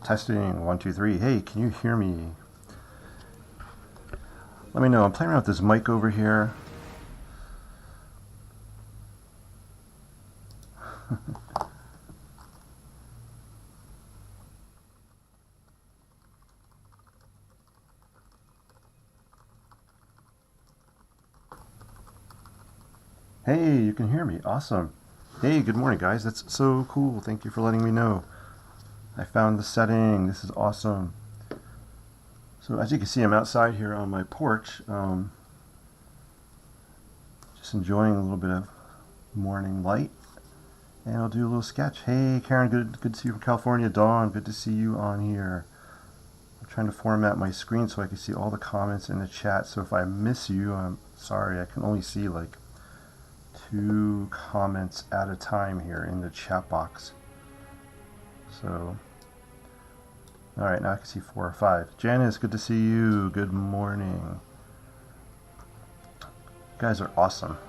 Testing, 1, 2, 3. Hey, can you hear me? Let me know. I'm playing around with this mic over here. Hey, you can hear me. Awesome. Hey, good morning, guys. That's so cool. Thank you for letting me know. I found the setting. This is awesome. So as you can see, I'm outside here on my porch, just enjoying a little bit of morning light, and I'll do a little sketch. Hey, Karen, good to see you from California. Dawn, good to see you on here. I'm trying to format my screen so I can see all the comments in the chat. So if I miss you, I'm sorry. I can only see like 2 comments at a time here in the chat box. So, all right, now I can see 4 or 5. Janice, good to see you. Good morning. You guys are awesome.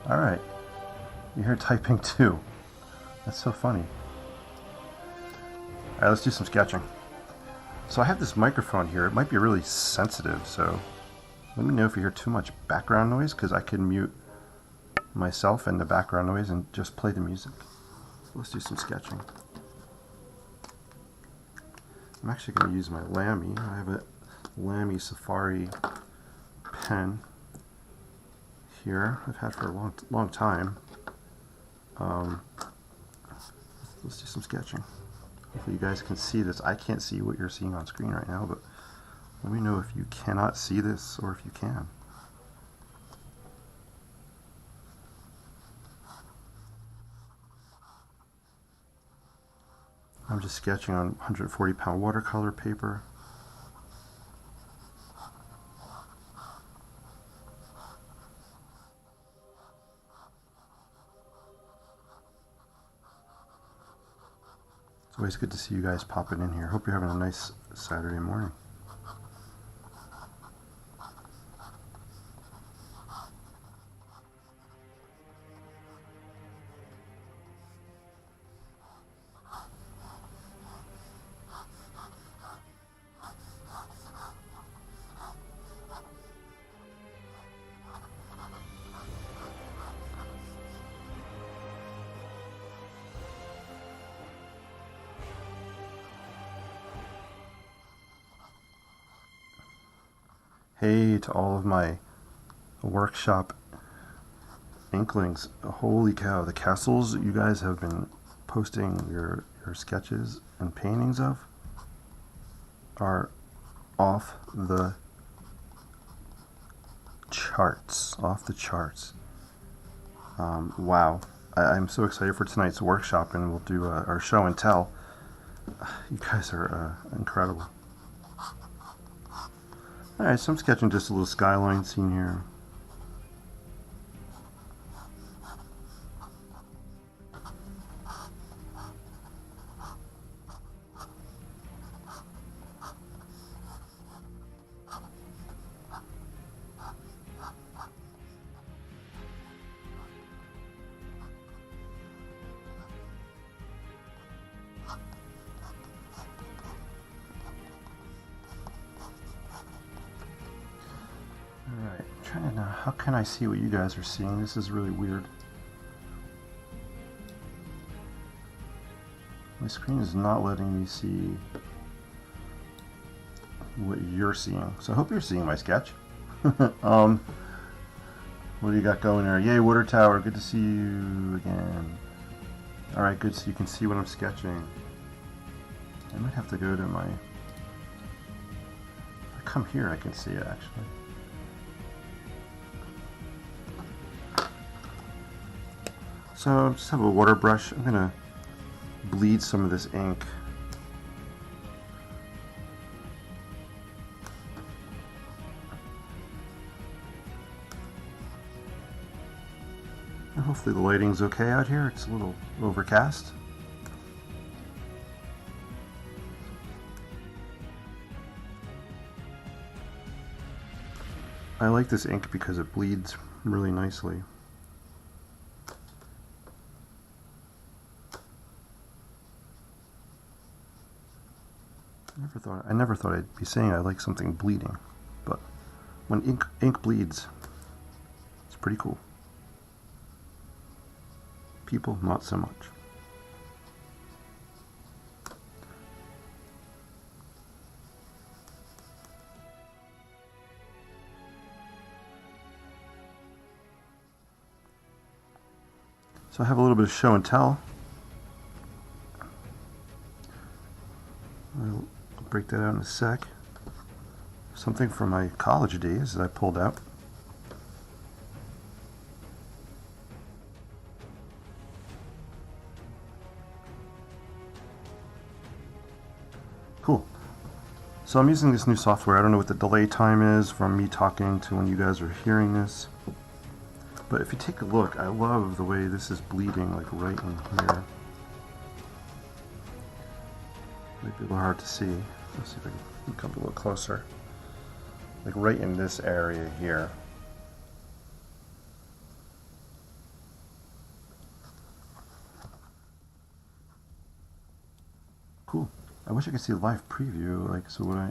All right, you're here typing too. That's so funny. All right, let's do some sketching. So I have this microphone here. It might be really sensitive, so let me know if you hear too much background noise, because I can mute myself and the background noise and just play the music. Let's do some sketching. I'm actually going to use my Lamy. I have a Lamy Safari pen here. I've had for a long time. Let's do some sketching. Hopefully you guys can see this. I can't see what you're seeing on screen right now, but let me know if you cannot see this or if you can. I'm just sketching on 140-pound watercolor paper. It's always good to see you guys popping in here. Hope you're having a nice Saturday morning. Hey to all of my workshop inklings. Holy cow, the castles you guys have been posting your sketches and paintings of are off the charts. Wow. I'm so excited for tonight's workshop, and we'll do our show and tell. You guys are incredible. Alright, so I'm sketching just a little skyline scene here. Alright, trying to know, how can I see what you guys are seeing? This is really weird. My screen is not letting me see what you're seeing. So I hope you're seeing my sketch. What do you got going there? Yay, Water Tower, good to see you again. Alright, good, so you can see what I'm sketching. I might have to go to my... If I come here, I can see it actually. So I just have a water brush. I'm gonna bleed some of this ink. And hopefully the lighting's okay out here. It's a little overcast. I like this ink because it bleeds really nicely. I never thought I'd be saying I like something bleeding, but when ink bleeds, it's pretty cool. People, not so much. So I have a little bit of show and tell. I'll break that out in a sec. Something from my college days that I pulled out. Cool. So I'm using this new software. I don't know what the delay time is from me talking to when you guys are hearing this. But if you take a look, I love the way this is bleeding, like right in here. Might be a little hard to see. Let's see if I can come a little closer. Like right in this area here. Cool. I wish I could see a live preview, like so I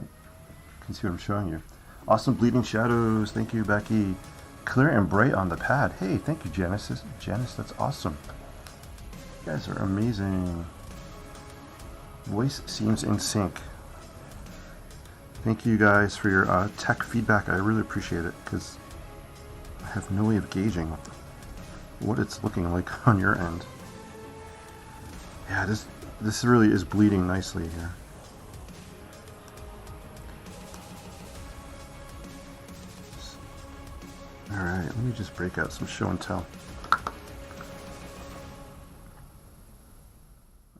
can see what I'm showing you. Awesome bleeding shadows. Thank you, Becky. Clear and bright on the pad. Hey, thank you, Genesis. Janice, that's awesome. You guys are amazing. Voice seems in sync. Thank you guys for your tech feedback. I really appreciate it because I have no way of gauging what it's looking like on your end. Yeah, this really is bleeding nicely here. Alright, let me just break out some show and tell.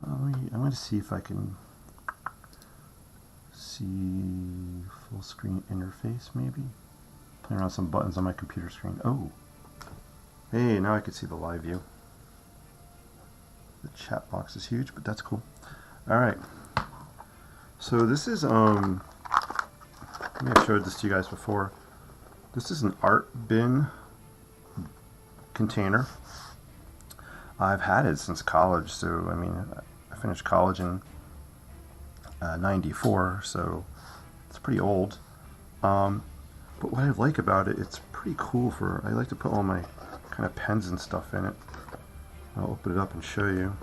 I'm going to see if I can see full screen interface maybe. Playing around some buttons on my computer screen. Oh! Hey, now I can see the live view. The chat box is huge, but that's cool. Alright. So this is, I may have showed this to you guys before. This is an art bin container. I've had it since college, so I mean, I finished college in 94, so it's pretty old. But what I like about it, it's pretty cool for, I like to put all my kind of pens and stuff in it. I'll open it up and show you.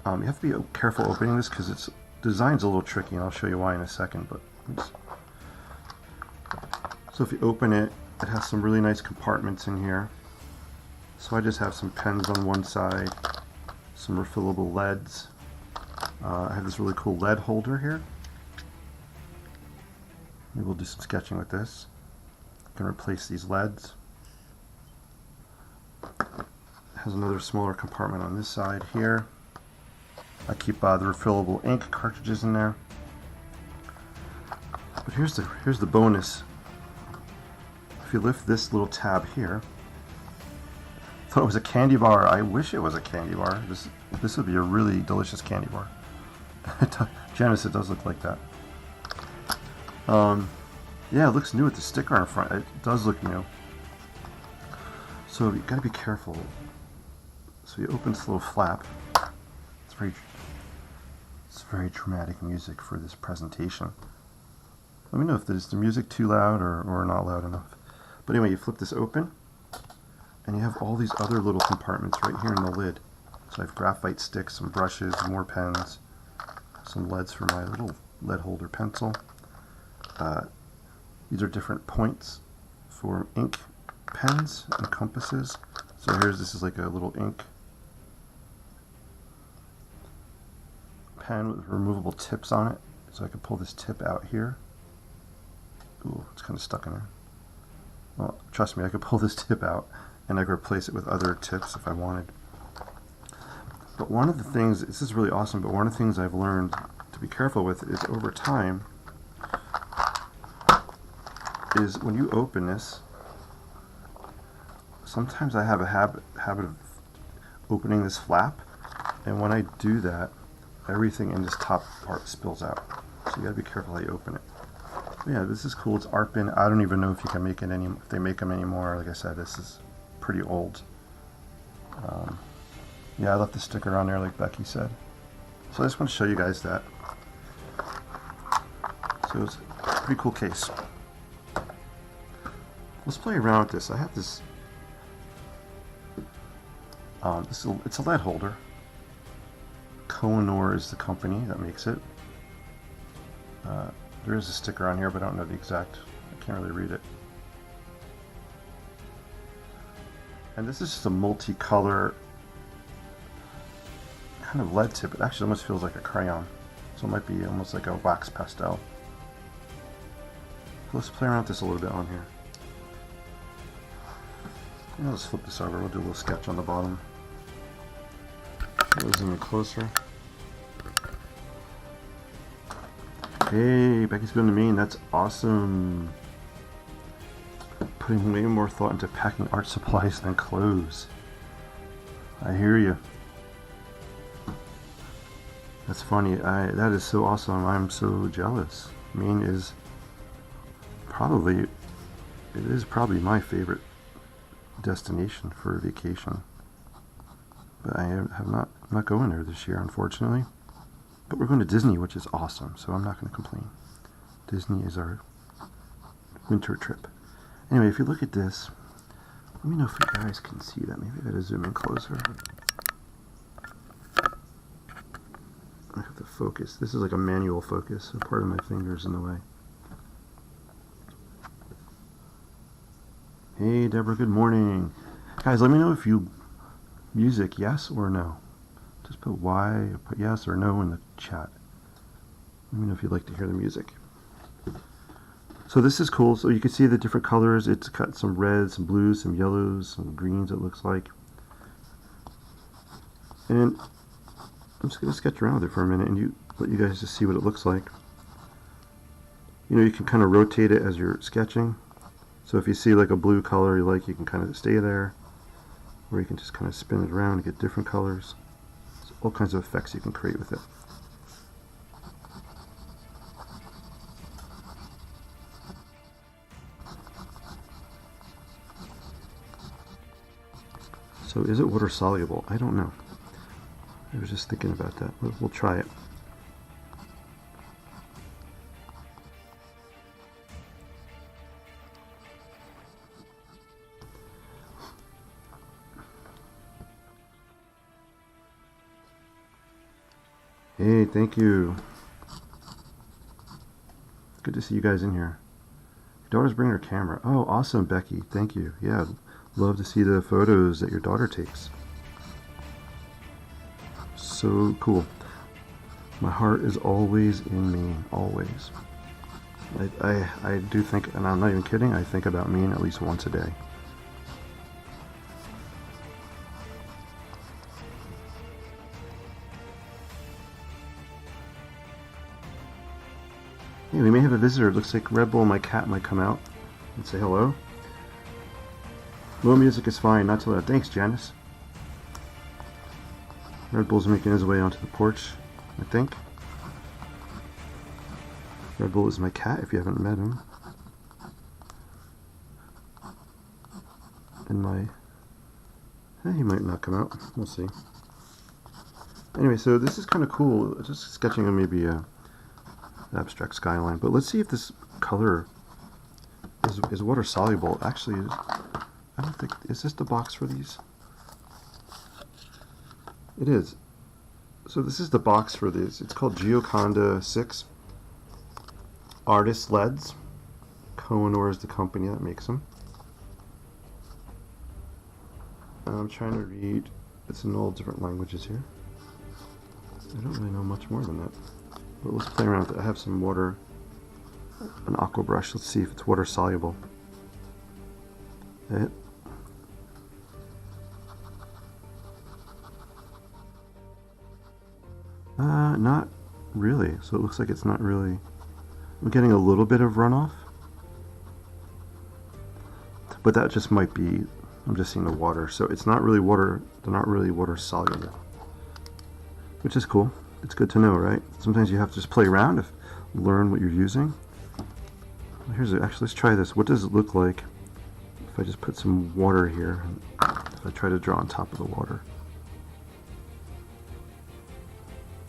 You have to be careful opening this because its design's a little tricky, and I'll show you why in a second. But so if you open it, it has some really nice compartments in here. So I just have some pens on one side, some refillable leads. I have this really cool lead holder here. Maybe we'll do some sketching with this. I can replace these leads. It has another smaller compartment on this side here. I keep the refillable ink cartridges in there. But here's the bonus. If you lift this little tab here, I thought it was a candy bar. I wish it was a candy bar. This would be a really delicious candy bar. Janice, it does look like that. Yeah, it looks new with the sticker on front. It does look new. So you gotta be careful. So you open this little flap. It's very dramatic music for this presentation. Let me know if there's the music too loud or not loud enough. But anyway, you flip this open, and you have all these other little compartments right here in the lid. So I have graphite sticks, some brushes, more pens, some leads for my little lead holder pencil. These are different points for ink pens and compasses. So this is like a little ink pen with removable tips on it. So I can pull this tip out here. Ooh, it's kind of stuck in there. Well, trust me, I could pull this tip out and I could replace it with other tips if I wanted. But one of the things, this is really awesome, but one of the things I've learned to be careful with is over time, is when you open this, sometimes I have a habit of opening this flap, and when I do that, everything in this top part spills out. So you gotta be careful how you open it. But yeah, this is cool. It's art bin. I don't even know if you can make it if they make them anymore. Like I said, this is pretty old. Yeah, I left the sticker on there like Becky said. So I just want to show you guys that. So it's a pretty cool case. Let's play around with this. I have this. It's a lead holder. Kohinoor is the company that makes it. There is a sticker on here, but I don't know the exact. I can't really read it. And this is just a multicolor kind of lead tip. It actually almost feels like a crayon, so it might be almost like a wax pastel. Let's play around with this a little bit on here. Yeah, let's flip this over. We'll do a little sketch on the bottom. We'll zoom in closer. Hey, Becky's going to Maine. That's awesome. Putting way more thought into packing art supplies than clothes. I hear you. That's funny. That is so awesome. I'm so jealous. Maine is probably my favorite destination for a vacation. But I'm not going there this year, unfortunately. But we're going to Disney, which is awesome, so I'm not going to complain. Disney is our winter trip. Anyway, if you look at this, let me know if you guys can see that. Maybe I gotta zoom in closer. I have to focus. This is like a manual focus, so part of my finger's in the way. Hey, Deborah, good morning. Guys, let me know if you music, yes or no. Just put Y, or put yes or no in the chat. Let me know if you'd like to hear the music. So this is cool. So you can see the different colors. It's got some reds, some blues, some yellows, some greens, it looks like. And I'm just going to sketch around with it for a minute and let you guys just see what it looks like. You know, you can kind of rotate it as you're sketching. So if you see like a blue color you like, you can kind of stay there. Or you can just kind of spin it around and get different colors. There's all kinds of effects you can create with it. So is it water soluble? I don't know. I was just thinking about that. We'll try it. Hey, thank you. Good to see you guys in here. Your daughter's bringing her camera. Oh, awesome, Becky. Thank you. Yeah, love to see the photos that your daughter takes. So cool. My heart is always in Maine, always. I do think, and I'm not even kidding, I think about Maine at least once a day. Hey, we may have a visitor. It looks like Red Bull, my cat, might come out and say hello. Low music is fine, not too loud. Thanks, Janice. Red Bull's making his way onto the porch, I think. Red Bull is my cat, if you haven't met him. And he might not come out. We'll see. Anyway, so this is kind of cool. Just sketching on maybe a abstract skyline. But let's see if this color is water soluble. Actually, I don't think, is this the box for these? It is. So this is the box for these. It's called Gioconda 6 Artist Leads. Kohinoor is the company that makes them. And I'm trying to read, it's in all different languages here. I don't really know much more than that. But let's play around with it. I have some water, an aqua brush. Let's see if it's water soluble. Not really. So it looks like it's not really. I'm getting a little bit of runoff, but that just might be. I'm just seeing the water, so it's not really water. They're not really water soluble, which is cool. It's good to know, right? Sometimes you have to just play around, learn what you're using. Actually, let's try this. What does it look like if I just put some water here? If I try to draw on top of the water.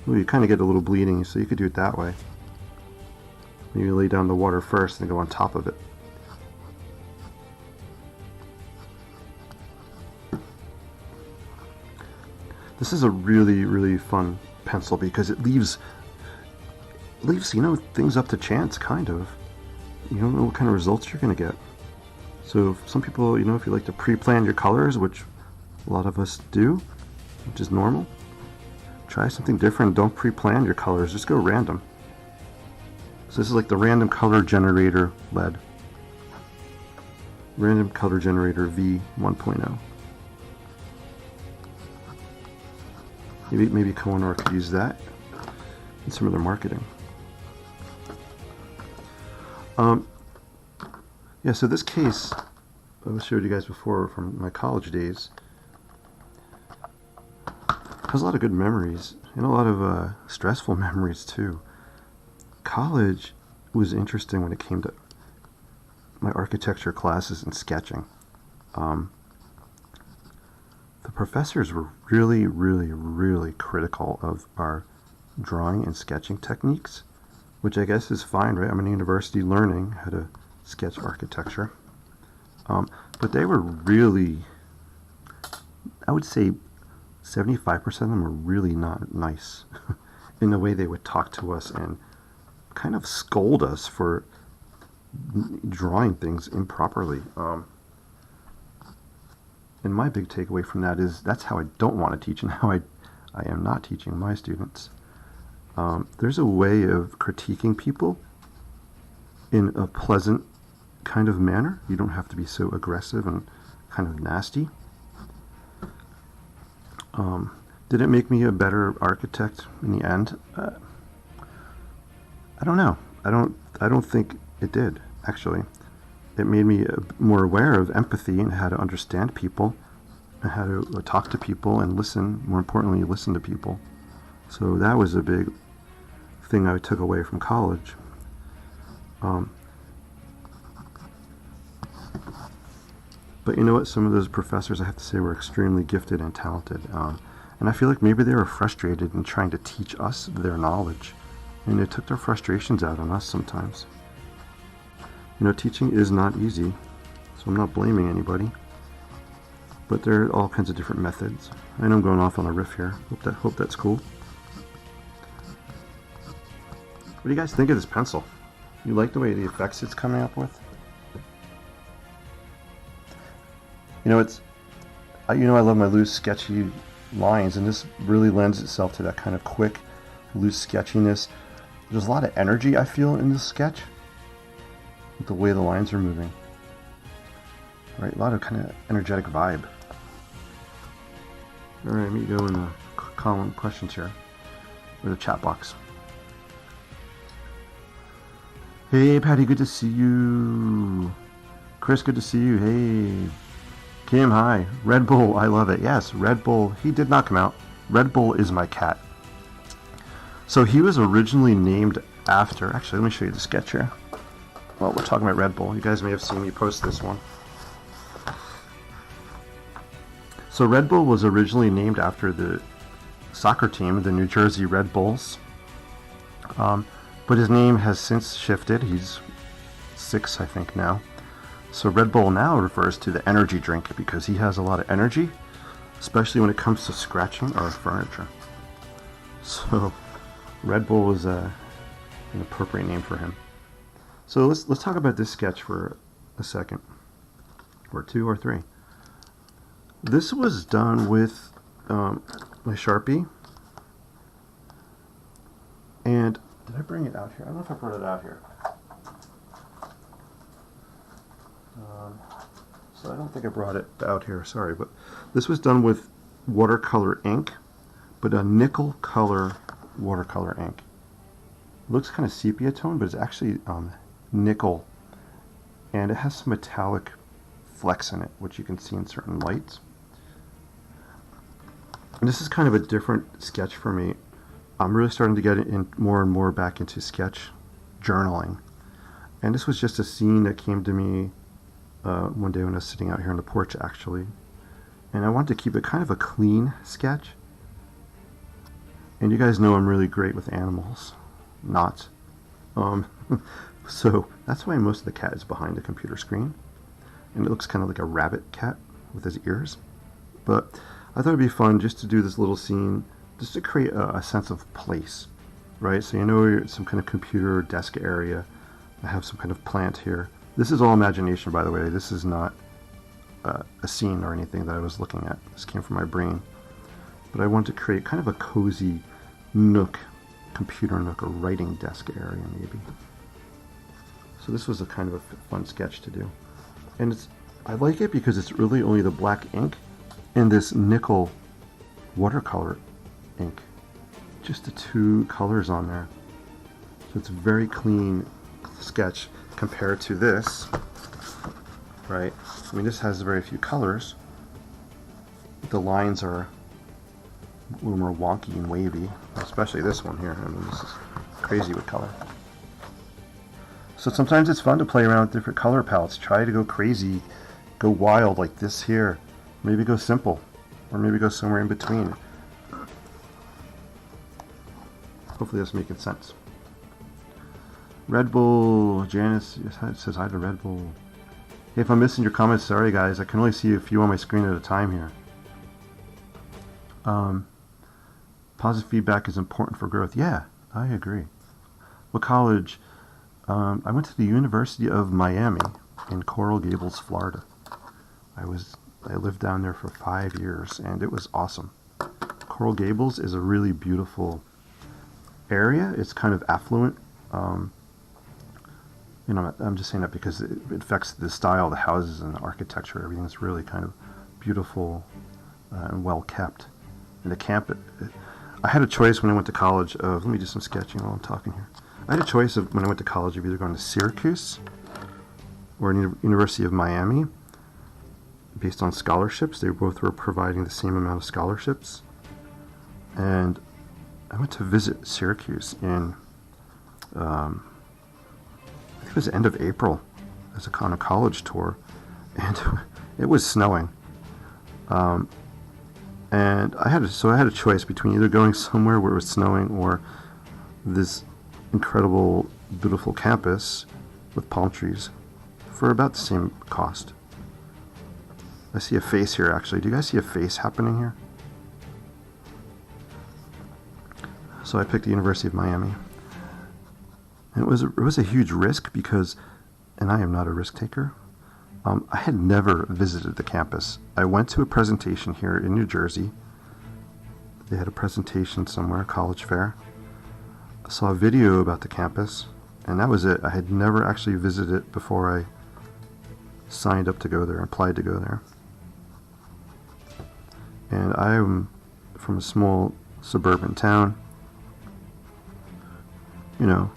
Ooh, you kind of get a little bleeding, so you could do it that way. Maybe lay down the water first and go on top of it. This is a really, really fun pencil because it leaves things up to chance, kind of. You don't know what kind of results you're going to get. So some people, if you like to pre-plan your colors, which a lot of us do, which is normal, try something different. Don't pre-plan your colors, just go random. So this is like the random color generator lead. Random color generator V 1.0. Maybe Kohinoor could use that in some of their marketing. Yeah, so this case I showed you guys before from my college days has a lot of good memories and a lot of stressful memories too. College was interesting when it came to my architecture classes and sketching. The professors were really, really, really critical of our drawing and sketching techniques, which I guess is fine, right? I'm in university learning how to sketch architecture. But they were really, I would say 75% of them were really not nice in the way they would talk to us and kind of scold us for drawing things improperly. And my big takeaway from that is that's how I don't want to teach and how I am not teaching my students. There's a way of critiquing people in a pleasant kind of manner. You don't have to be so aggressive and kind of nasty. Did it make me a better architect in the end? I don't know. I don't think it did, actually. It made me more aware of empathy and how to understand people and how to talk to people and listen, more importantly, listen to people. So that was a big thing I took away from college. But you know what? Some of those professors, I have to say, were extremely gifted and talented. And I feel like maybe they were frustrated in trying to teach us their knowledge. And they took their frustrations out on us sometimes. Teaching is not easy, so I'm not blaming anybody. But there are all kinds of different methods. I know I'm going off on a riff here. Hope that's cool. What do you guys think of this pencil? You like the way the effects it's coming up with? I love my loose, sketchy lines, and this really lends itself to that kind of quick, loose sketchiness. There's a lot of energy I feel in this sketch with the way the lines are moving. Right, a lot of kind of energetic vibe. All right, let me go in the column questions here, or the chat box. Hey, Patty, good to see you. Chris, good to see you. Hey. Kim, hi. Red Bull, I love it. Yes, Red Bull, he did not come out. Red Bull is my cat. So he was originally named after, actually, let me show you the sketch here. Well, we're talking about Red Bull. You guys may have seen me post this one. So Red Bull was originally named after the soccer team, the New Jersey Red Bulls. But his name has since shifted. He's 6, I think, now. So Red Bull now refers to the energy drink because he has a lot of energy, especially when it comes to scratching our furniture. So Red Bull was an appropriate name for him. So let's talk about this sketch for a second, or two or three. This was done with my Sharpie, and did I bring it out here? I don't know if I brought it out here. So I don't think I brought it out here, sorry, but this was done with watercolor ink, but a nickel color watercolor ink. It looks kind of sepia tone, but it's actually nickel, and it has some metallic flecks in it, which you can see in certain lights. And this is kind of a different sketch for me. I'm really starting to get in more and more back into sketch journaling, and this was just a scene that came to me one day when I was sitting out here on the porch, actually, and I wanted to keep it kind of a clean sketch. And you guys know I'm really great with animals, not Um, so that's why most of the cat is behind the computer screen. And it looks kind of like a rabbit cat with his ears. But I thought it'd be fun just to do this little scene, just to create a sense of place, right? So you know you're at some kind of computer desk area. I have some kind of plant here. This is all imagination, by the way. This is not a scene or anything that I was looking at. This came from my brain. But I wanted to create kind of a cozy nook, computer nook, or writing desk area maybe. So this was a kind of a fun sketch to do. And I like it because it's really only the black ink and this nickel watercolor ink. Just the two colors on there. So it's a very clean sketch compared to this, right? I mean, this has very few colors. The lines are a little more wonky and wavy, especially this one here. I mean, this is crazy with color. So sometimes it's fun to play around with different color palettes. Try to go crazy, go wild like this here. Maybe go simple, or maybe go somewhere in between. Hopefully that's making sense. Red Bull, Janice says hi to Red Bull. Hey, if I'm missing your comments, sorry guys. I can only see a few on my screen at a time here. Positive feedback is important for growth. Yeah, I agree. What college? I went to the University of Miami in Coral Gables, Florida. I lived down there for 5 years, and it was awesome. Coral Gables is a really beautiful area. It's kind of affluent. You know, I'm just saying that because it affects the style of the houses and the architecture. Everything's really kind of beautiful and well kept. And the camp, I had a choice when I went to college of, let me do some sketching while I'm talking here. I had a choice of when I went to college of either going to Syracuse or University of Miami based on scholarships. They both were providing the same amount of scholarships. And I went to visit Syracuse in, I think it was the end of April as on a college tour, and it was snowing. And I had a choice between either going somewhere where it was snowing or this incredible, beautiful campus with palm trees for about the same cost. I see a face here, actually. Do you guys see a face happening here? So I picked the University of Miami. And it was a huge risk because, and I am not a risk taker, I had never visited the campus. I went to a presentation here in New Jersey. They had a presentation somewhere, a college fair. I saw a video about the campus, and that was it. I had never actually visited it before I signed up to go there, applied to go there. And I am from a small suburban town. You know,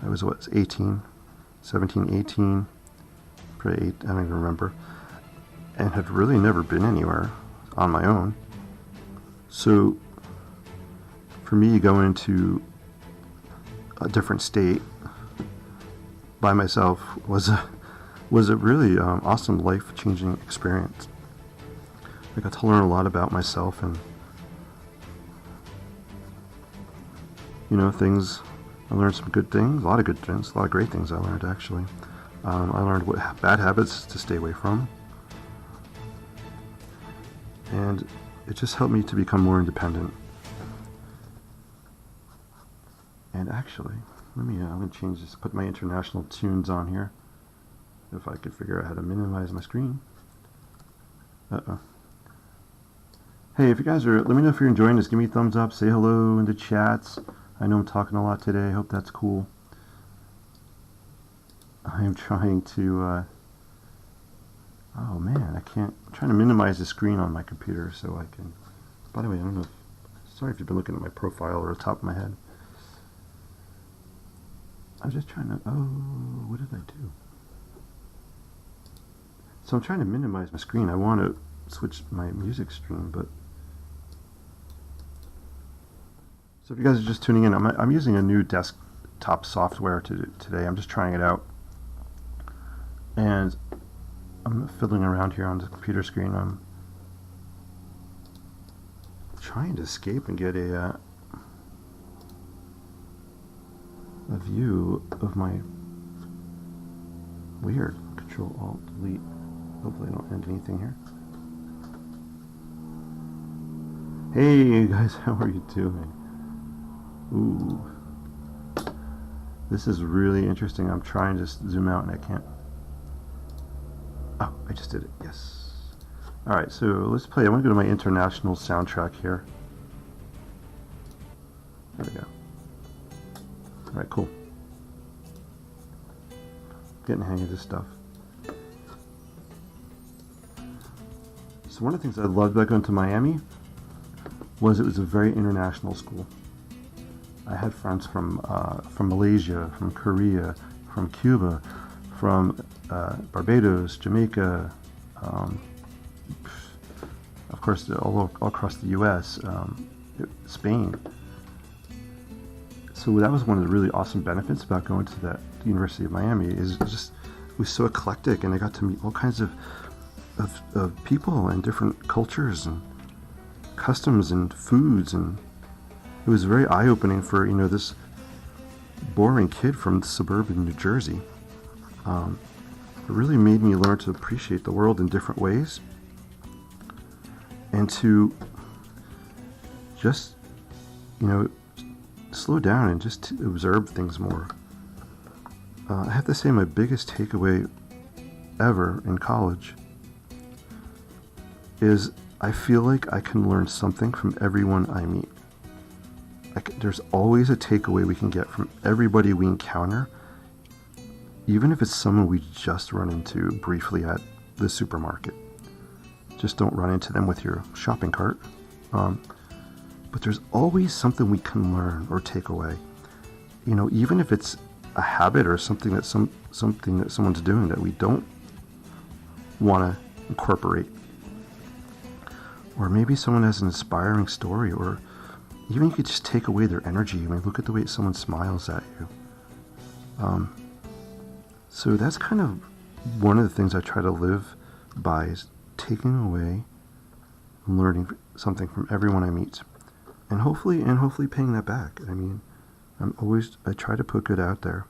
I was 17, 18, probably 8, I don't even remember, and had really never been anywhere on my own. So for me, going into a different state by myself was a really awesome, life-changing experience. I got to learn a lot about myself and, you know, things. I learned some good things, a lot of good things, a lot of great things I learned actually. I learned what bad habits to stay away from. And it just helped me to become more independent. And actually, I'm going to change this, put my international tunes on here. If I could figure out how to minimize my screen. Uh-oh. Hey, if you guys are, let me know if you're enjoying this. Give me a thumbs up, say hello in the chats. I know I'm talking a lot today. I hope that's cool. I am trying to, oh man, I'm trying to minimize the screen on my computer so I can, by the way, I don't know sorry if you've been looking at my profile or the top of my head. I'm just trying to, oh, what did I do? So I'm trying to minimize my screen. I want to switch my music stream, but so if you guys are just tuning in, I'm using a new desktop software today. I'm just trying it out, and I'm fiddling around here on the computer screen. I'm trying to escape and get a a view of my weird Control Alt Delete. Hopefully I don't end anything here. Hey guys, how are you doing? Ooh, this is really interesting. I'm trying to zoom out and I can't. Oh, I just did it. Yes. All right, so let's play. I want to go to my international soundtrack here. There we go. All right, cool. Getting the hang of this stuff. So one of the things I loved about going to Miami was it was a very international school. I had friends from Malaysia, from Korea, from Cuba, from Barbados, Jamaica, of course all across the U.S., Spain. So that was one of the really awesome benefits about going to the University of Miami is just it was so eclectic, and I got to meet all kinds of people and different cultures and customs and foods, and it was very eye-opening for this boring kid from suburban New Jersey. It really made me learn to appreciate the world in different ways and to just slow down and just to observe things more. I have to say my biggest takeaway ever in college is I feel like I can learn something from everyone I meet. There's always a takeaway we can get from everybody we encounter, even if it's someone we just run into briefly at the supermarket. Just don't run into them with your shopping cart. But there's always something we can learn or take away. Even if it's a habit or something that someone's doing that we don't want to incorporate. Or maybe someone has an inspiring story, or even you could just take away their energy. Look at the way someone smiles at you. So that's kind of one of the things I try to live by, is taking away and learning something from everyone I meet. And hopefully paying that back. I try to put good out there.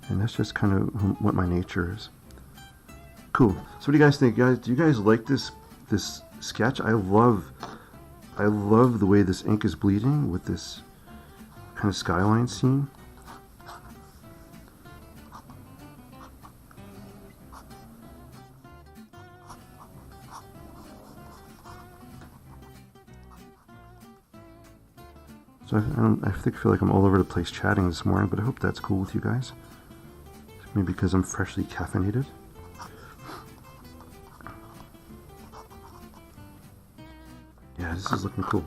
And that's just kind of what my nature is. Cool. So what do you guys think, guys? Do you guys like this sketch? I love the way this ink is bleeding with this kind of skyline scene. So I feel like I'm all over the place chatting this morning, but I hope that's cool with you guys. Maybe because I'm freshly caffeinated. Yeah, this is looking cool.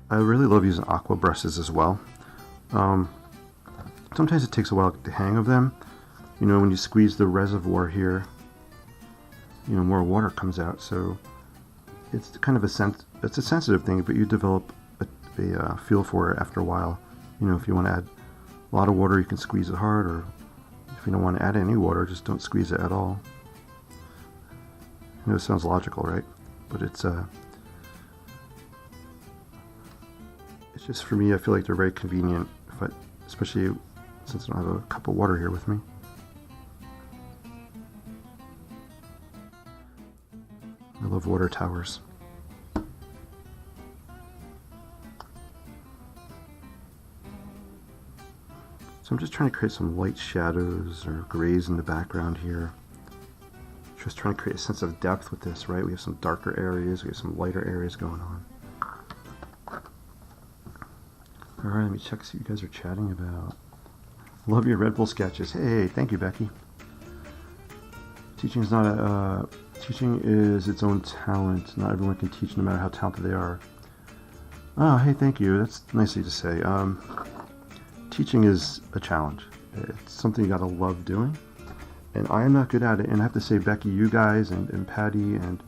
I really love using aqua brushes as well. Sometimes it takes a while to get the hang of them. When you squeeze the reservoir here, more water comes out. So it's kind of it's a sensitive thing, but you develop a feel for it after a while. If you want to add a lot of water, you can squeeze it hard, or if you don't want to add any water, just don't squeeze it at all. It sounds logical, right? But it's just, for me, I feel like they're very convenient, especially since I don't have a cup of water here with me. I love water towers. So I'm just trying to create some light shadows or grays in the background here. Just trying to create a sense of depth with this, right? We have some darker areas, we have some lighter areas going on. Alright, let me check, see what you guys are chatting about. Love your Red Bull sketches. Hey, thank you, Becky. Teaching is its own talent. Not everyone can teach, no matter how talented they are. Oh, hey, thank you. That's nicely to say. Teaching is a challenge. It's something you gotta love doing, and I am not good at it. And I have to say, Becky, you guys and Patty and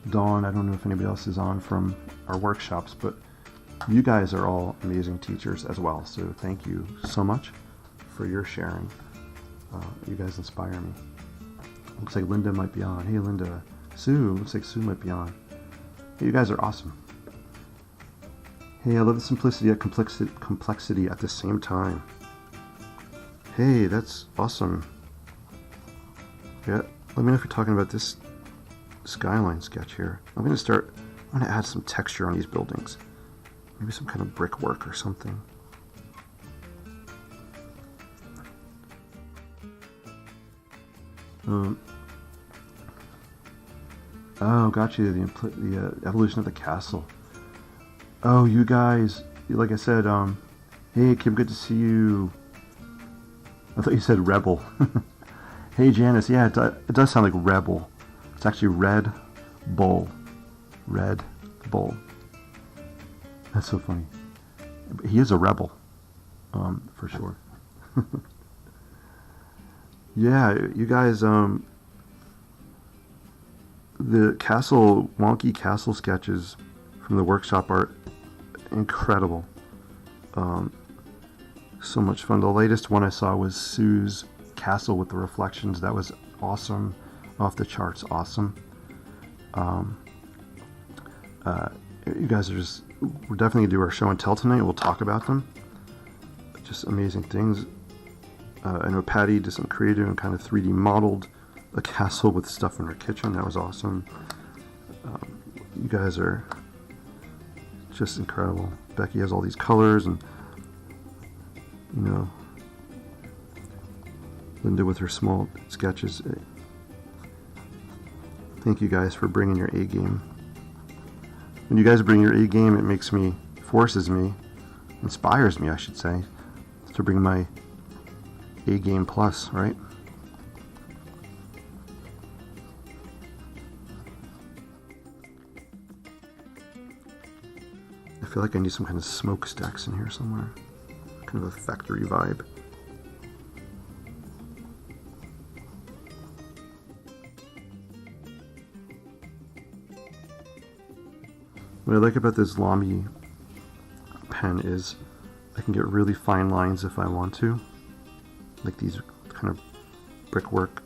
Dawn, I don't know if anybody else is on from our workshops, but you guys are all amazing teachers as well. So thank you so much for your sharing. You guys inspire me. Looks like Linda might be on. Hey, Linda, Sue, looks like Sue might be on. Hey, you guys are awesome. Hey, I love the simplicity and complexity at the same time. Hey, that's awesome. Yeah, let me know if you're talking about this skyline sketch here. I'm going to add some texture on these buildings. Maybe some kind of brickwork or something. Oh, got you. The evolution of the castle. Oh, you guys, like I said, hey Kim, good to see you. I thought you said rebel. Hey Janice, yeah, it does sound like rebel. It's actually Red Bull. Red Bull. That's so funny. He is a rebel, for sure. Yeah, you guys, the wonky castle sketches from the workshop are incredible. So much fun. The latest one I saw was Sue's castle with the reflections. That was awesome. Off the charts awesome. You guys we're definitely gonna do our show and tell tonight. We'll talk about them. Just amazing things. I know Patty did some creative and kind of 3D modeled a castle with stuff in her kitchen. That was awesome. You guys are just incredible. Becky has all these colors, and you know, Linda with her small sketches. Thank you guys for bringing your A game. When you guys bring your A game, it forces me, inspires me, I should say, to bring my A game plus, right? I feel like I need some kind of smokestacks in here somewhere. Kind of a factory vibe. What I like about this Lamy pen is I can get really fine lines if I want to. Like these kind of brickwork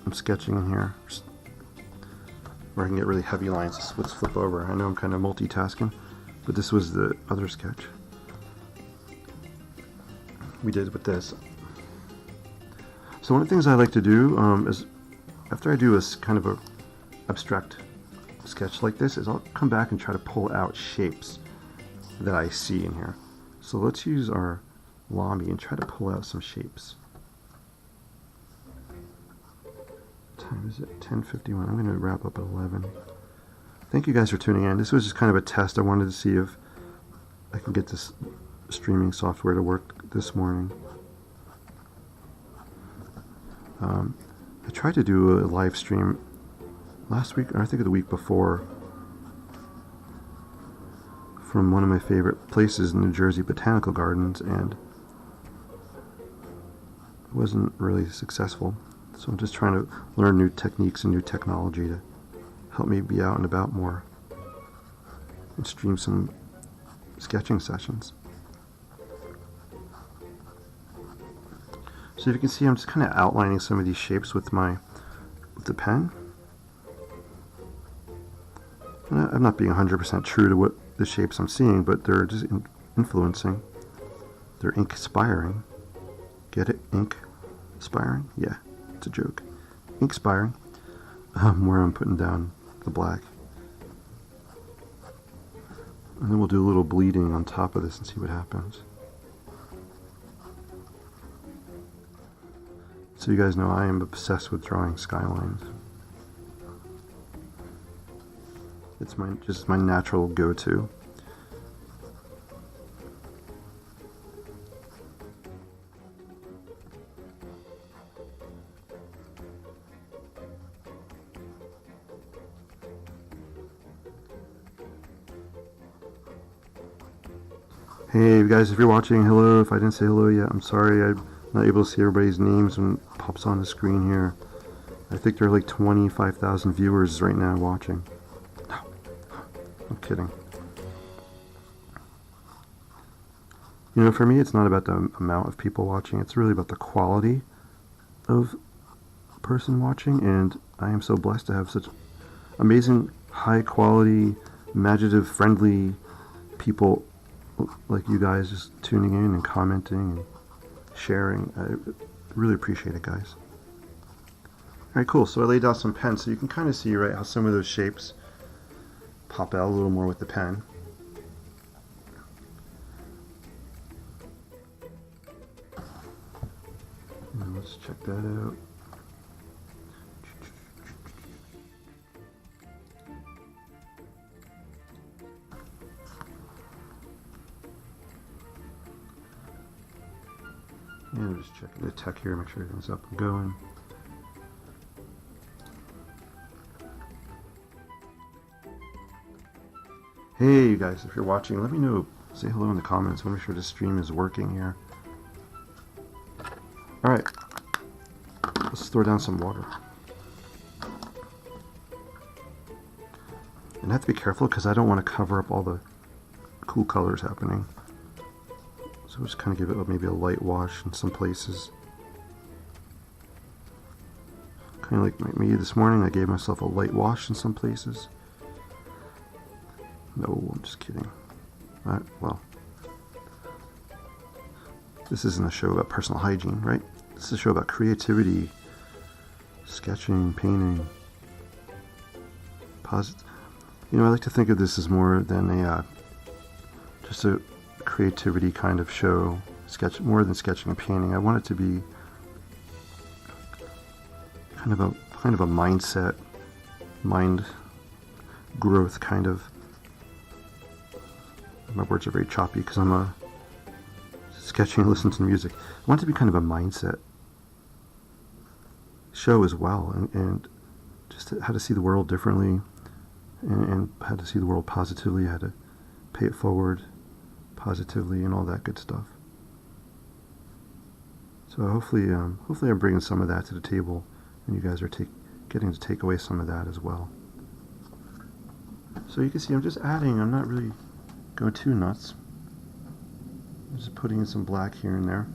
I'm sketching in here. Or I can get really heavy lines. Let's flip over. I know I'm kind of multitasking, but this was the other sketch we did with this. So one of the things I like to do is after I do a kind of a abstract sketch like this is I'll come back and try to pull out shapes that I see in here. So let's use our Lamy and try to pull out some shapes. What time is it? 10:51. I'm going to wrap up at 11. Thank you guys for tuning in. This was just kind of a test. I wanted to see if I can get this streaming software to work this morning. I tried to do a live stream last week, or I think the week before, from one of my favorite places in New Jersey, Botanical Gardens, and it wasn't really successful. So I'm just trying to learn new techniques and new technology to help me be out and about more and stream some sketching sessions. So if you can see, I'm just kind of outlining some of these shapes with the pen. I'm not being 100% true to what the shapes I'm seeing, but they're just influencing. They're ink-spiring. Get it? Ink-spiring? Yeah, it's a joke. Ink-spiring. Where I'm putting down the black. And then we'll do a little bleeding on top of this and see what happens. So you guys know I am obsessed with drawing skylines. It's just my natural go-to. Hey guys, if you're watching, hello. If I didn't say hello yet, I'm sorry. I'm not able to see everybody's names when it pops on the screen here. I think there are like 25,000 viewers right now watching. I'm kidding. You know, for me, it's not about the amount of people watching. It's really about the quality of person watching, and I am so blessed to have such amazing, high quality, imaginative, friendly people like you guys just tuning in and commenting and sharing. I really appreciate it, guys. Alright, cool. So I laid out some pens so you can kind of see, right, how some of those shapes pop out a little more with the pen. And let's check that out. And I'm just checking the tech here, make sure everything's up and going. Hey, you guys, if you're watching, let me know. Say hello in the comments. I want to make sure this stream is working here. Alright, let's throw down some water. And I have to be careful because I don't want to cover up all the cool colors happening. So we'll just kind of give it maybe a light wash in some places. Kind of like me this morning, I gave myself a light wash in some places. No, I'm just kidding. Well, this isn't a show about personal hygiene, right? This is a show about creativity, sketching, painting, You know, I like to think of this as more than a just a creativity kind of show, more than sketching and painting. I want it to be kind of a mindset, mind growth kind of. My words are very choppy because I'm a sketching and listening to music. I want it to be kind of a mindset show as well, and just how to see the world differently, and how to see the world positively, how to pay it forward positively, and all that good stuff. So hopefully I'm bringing some of that to the table, and you guys are getting to take away some of that as well. So you can see I'm just adding. I'm not really going too nuts. I'm just putting in some black here and there.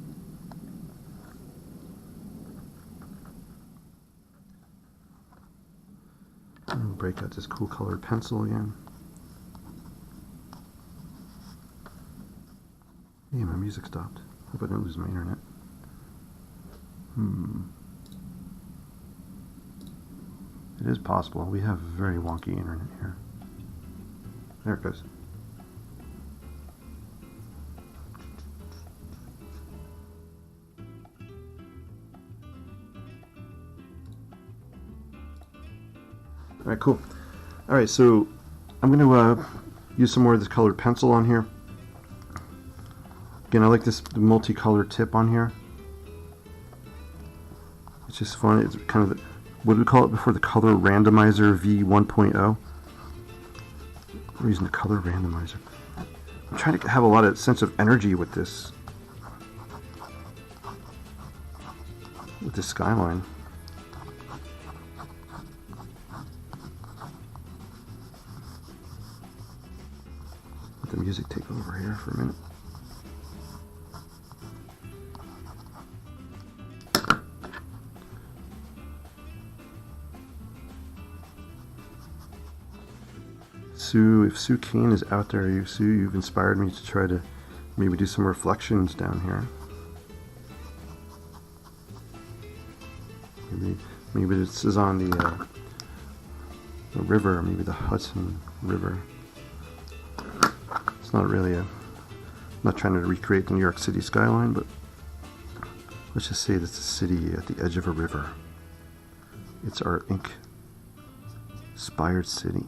And we'll break out this cool colored pencil again. Hey, my music stopped. Hope I didn't lose my internet. It is possible. We have very wonky internet here. There it goes. Alright, cool. Alright, so I'm going to use some more of this colored pencil on here. Again, I like this multicolored tip on here. It's just fun. It's kind of, what did we call it before? The color randomizer V1.0. We're using the color randomizer. I'm trying to have a lot of sense of energy with this skyline. Let the music take over here for a minute. Sue, if Sue Kane is out there, Sue, you've inspired me to try to maybe do some reflections down here. Maybe this is on the river, maybe the Hudson River. It's not really I'm not trying to recreate the New York City skyline, but let's just say that's a city at the edge of a river. It's our Inkspired city.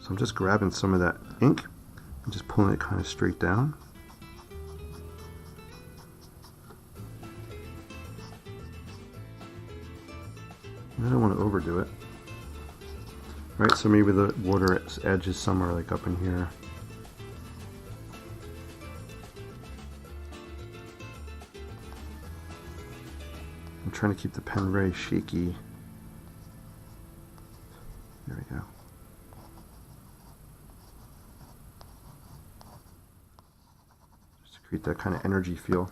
So I'm just grabbing some of that ink and just pulling it kind of straight down. I don't want to overdo it. Right, so maybe the water edge is somewhere like up in here. I'm trying to keep the pen very shaky. There we go. Just to create that kind of energy feel.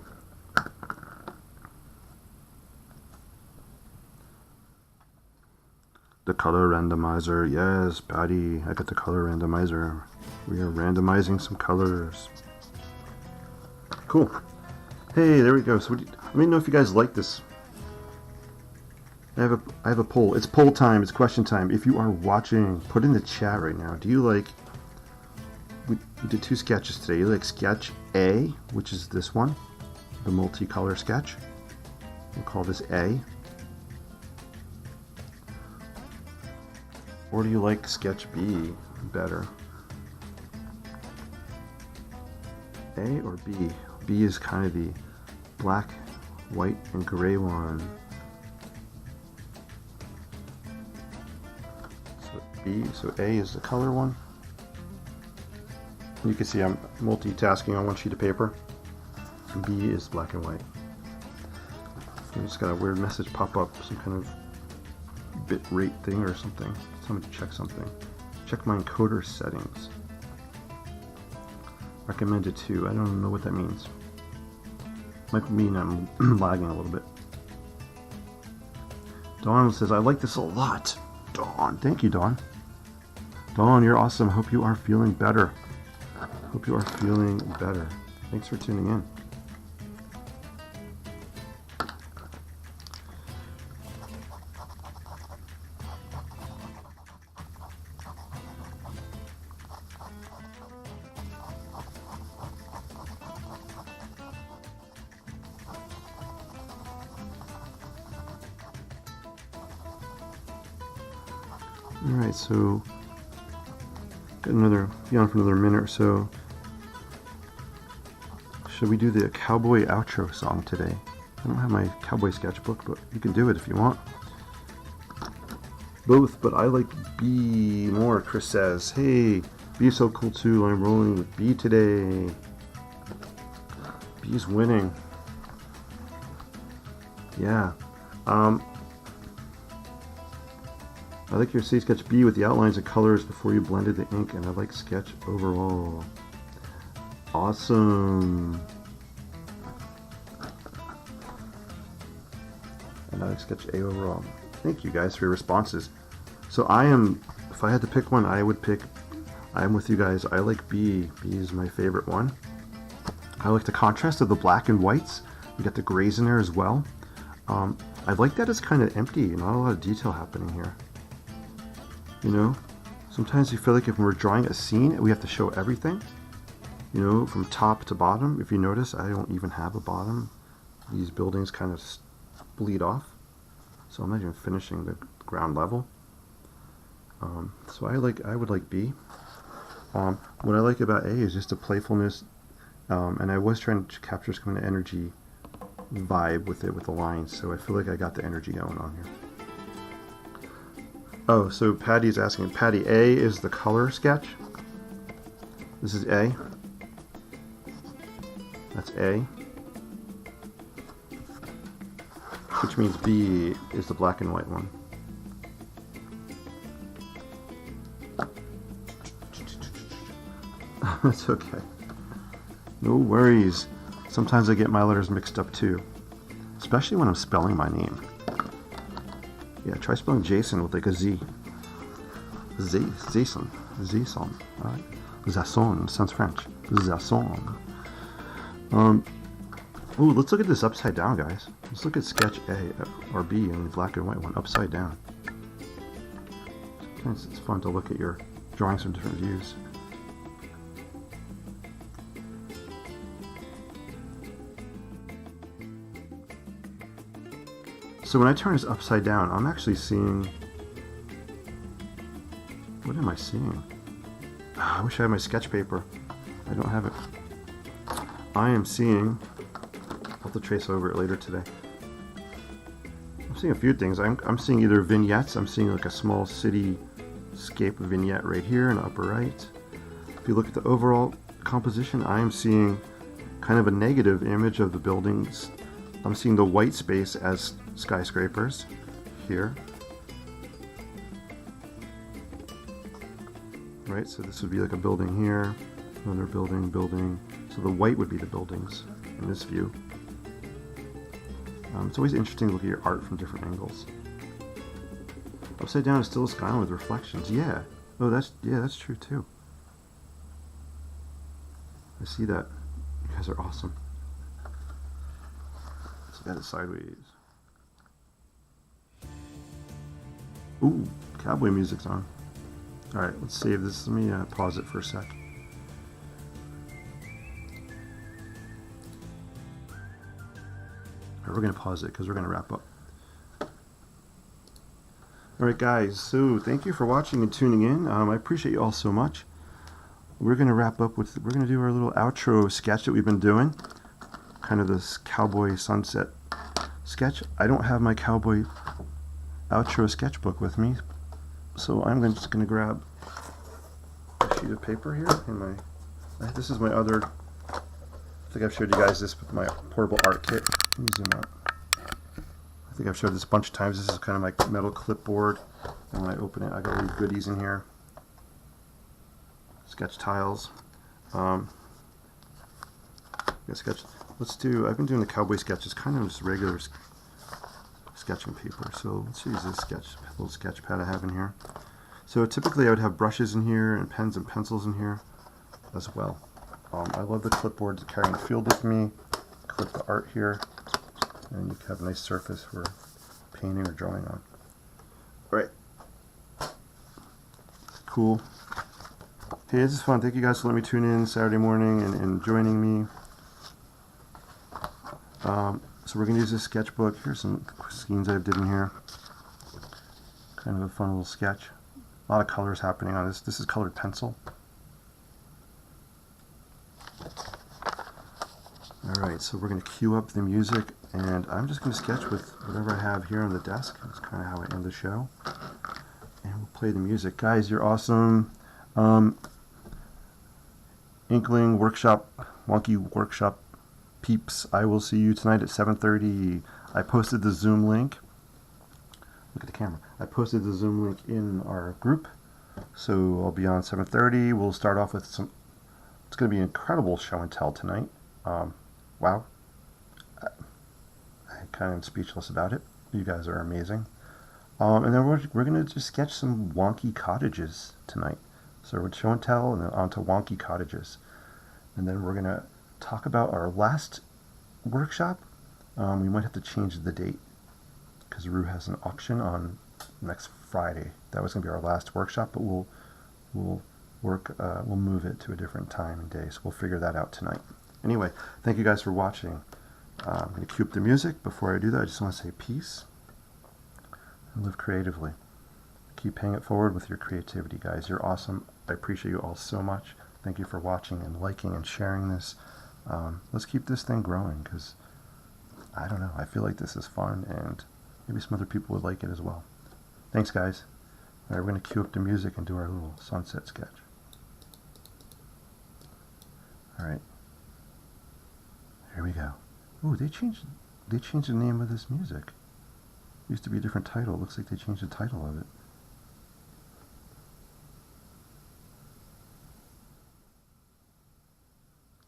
color randomizer. Yes, Patty, I got the color randomizer. We are randomizing some colors. Cool. Hey, there we go. So let me know if you guys like this. I have a poll. It's poll time. It's question time. If you are watching, put in the chat right now. Do you like... We did 2 sketches today. You like sketch A, which is this one, the multicolor sketch. We'll call this A. Or do you like sketch B better? A or B? B is kind of the black, white, and gray one. So B, so A is the color one. You can see I'm multitasking on one sheet of paper. And B is black and white. I just got a weird message pop up, some kind of bit rate thing or something. Somebody check something. Check my encoder settings. Recommended 2. I don't know what that means. Might mean I'm lagging a little bit. Dawn says, I like this a lot. Dawn. Thank you, Dawn. Dawn, you're awesome. Hope you are feeling better. Hope you are feeling better. Thanks for tuning in. Alright, so got be on for another minute or so. Should we do the cowboy outro song today? I don't have my cowboy sketchbook, but you can do it if you want. Both, but I like B more, Chris says. Hey, B is so cool too. I'm rolling with B today. B is winning. Yeah. I like your sketch B with the outlines and colors before you blended the ink, and I like sketch overall. Awesome. And I like sketch A overall. Thank you guys for your responses. So if I had to pick one, I would pick, I'm with you guys. I like B. B is my favorite one. I like the contrast of the black and whites. You get the grays in there as well. I like that it's kind of empty, not a lot of detail happening here. You know, sometimes you feel like if we're drawing a scene, we have to show everything, you know, from top to bottom. If you notice, I don't even have a bottom. These buildings kind of bleed off, so I'm not even finishing the ground level. So I would like B. What I like about A is just the playfulness, and I was trying to capture some kind of energy vibe with it, with the lines, so I feel like I got the energy going on here. Oh, so Patty's asking, Patty, A is the color sketch. This is A. That's A. Which means B is the black and white one. That's okay. No worries. Sometimes I get my letters mixed up too. Especially when I'm spelling my name. Yeah, try spelling Jason with like a Z. Jason. Jason. Alright. Zasson. Sounds French. Zasson. Ooh, let's look at this upside down, guys. Let's look at sketch A or B and the black and white one upside down. Sometimes it's fun to look at your drawings from different views. So when I turn this upside down, I'm actually seeing... What am I seeing? I wish I had my sketch paper. I don't have it. I am seeing... I'll have to trace over it later today. I'm seeing a few things. I'm seeing either vignettes. I'm seeing like a small cityscape vignette right here in the upper right. If you look at the overall composition, I am seeing kind of a negative image of the buildings. I'm seeing the white space as skyscrapers here. Right, so this would be like a building here, another building. So the white would be the buildings in this view. It's always interesting to look at your art from different angles. Upside down is still a skyline with reflections. Yeah. Oh, that's true too. I see that. You guys are awesome. Let's look at it sideways. Ooh, cowboy music's on. All right, let's save this. Let me pause it for a sec. All right, we're gonna pause it because we're gonna wrap up. All right, guys, so thank you for watching and tuning in. I appreciate you all so much. We're going to wrap up with, we're going to do our little outro sketch that we've been doing. Kind of this cowboy sunset sketch. I don't have my cowboy outro sketchbook with me, so I'm just going to grab a sheet of paper here. This is my other, I think I've showed you guys this with my portable art kit. Let me zoom out. I think I've showed this a bunch of times. This is kind of my metal clipboard, and when I open it, I got little goodies in here. Sketch tiles. Sketch. I've been doing the cowboy sketches, kind of just regular sketching paper. So let's use this little sketch pad I have in here. So typically I would have brushes in here and pens and pencils in here as well. I love the clipboard to carry in the field with me. Clip the art here, and you can have a nice surface for painting or drawing on. All right. Cool. Hey, this is fun. Thank you guys for letting me tune in Saturday morning and joining me. So we're going to use this sketchbook. Here's some scenes I did in here. Kind of a fun little sketch. A lot of colors happening on this. This is colored pencil. Alright, so we're going to cue up the music, and I'm just going to sketch with whatever I have here on the desk. That's kind of how I end the show. And we'll play the music. Guys, you're awesome. Inkling Workshop, Wonky Workshop peeps, I will see you tonight at 7:30. I posted the Zoom link. Look at the camera. I posted the Zoom link in our group, so I'll be on 7:30. We'll start off with some, it's going to be an incredible show and tell tonight. Wow. I kind of am speechless about it. You guys are amazing. And then we're going to just sketch some wonky cottages tonight. So we're show and tell, and then on to wonky cottages. And then we're going to talk about our last workshop. We might have to change the date because Rue has an auction on next Friday. That was going to be our last workshop, but we'll move it to a different time and day. So we'll figure that out tonight. Anyway, thank you guys for watching. I'm going to cue up the music. Before I do that, I just want to say peace and live creatively. Keep paying it forward with your creativity, guys. You're awesome. I appreciate you all so much. Thank you for watching and liking and sharing this. Let's keep this thing growing, because I don't know, I feel like this is fun, and maybe some other people would like it as well. Thanks, guys. All right, we're going to cue up the music and do our little sunset sketch. All right. Here we go. Ooh, they changed the name of this music. It used to be a different title. It looks like they changed the title of it.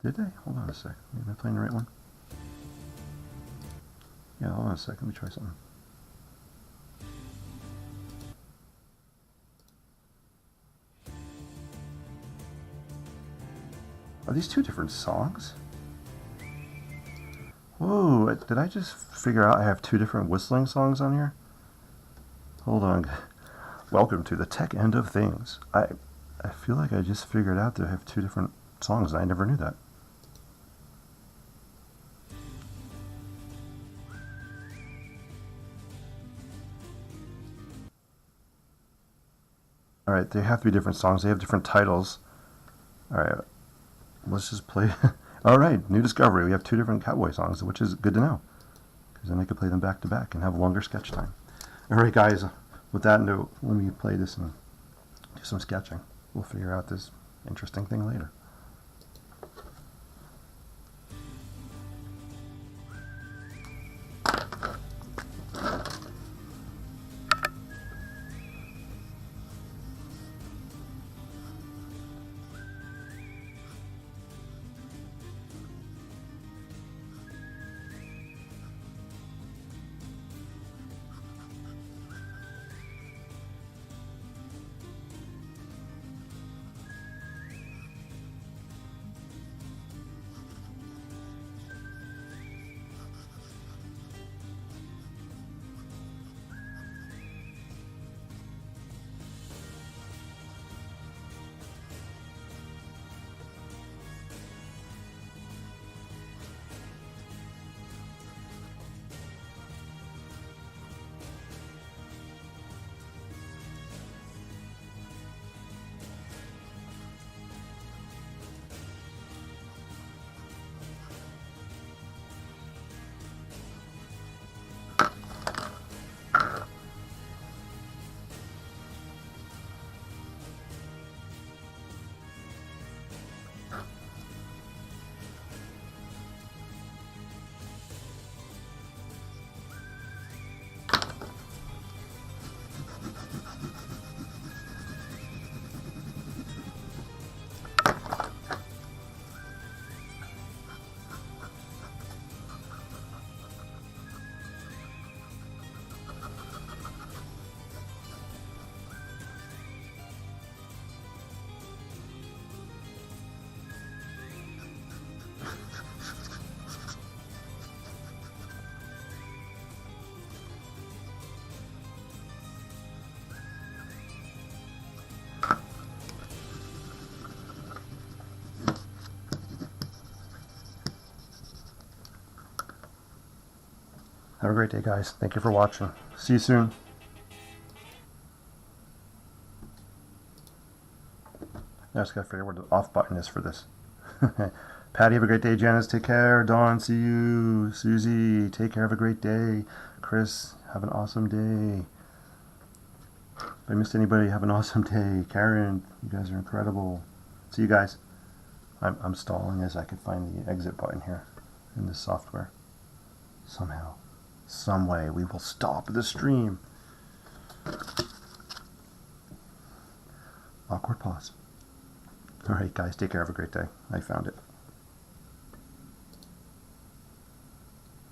Did they? Hold on a sec. Am I playing the right one? Yeah, hold on a sec. Let me try something. Are these two different songs? Whoa, did I just figure out I have two different whistling songs on here? Hold on. Welcome to the tech end of things. I feel like I just figured out that I have two different songs, and I never knew that. Alright, they have to be different songs. They have different titles. Alright, let's just play. Alright, new discovery. We have two different cowboy songs, which is good to know, because then I could play them back to back and have longer sketch time. Alright, guys, with that note, let me play this and do some sketching. We'll figure out this interesting thing later. Have a great day, guys. Thank you for watching. See you soon. I just gotta figure out where the off button is for this. Patty, have a great day. Janice, take care. Dawn, see you. Susie, take care. Have a great day. Chris, have an awesome day. If I missed anybody, have an awesome day. Karen, you guys are incredible. See you guys. I'm stalling as I can find the exit button here in this software. Somehow, some way, we will stop the stream. Awkward pause. All right, guys, take care. Have a great day. I found it.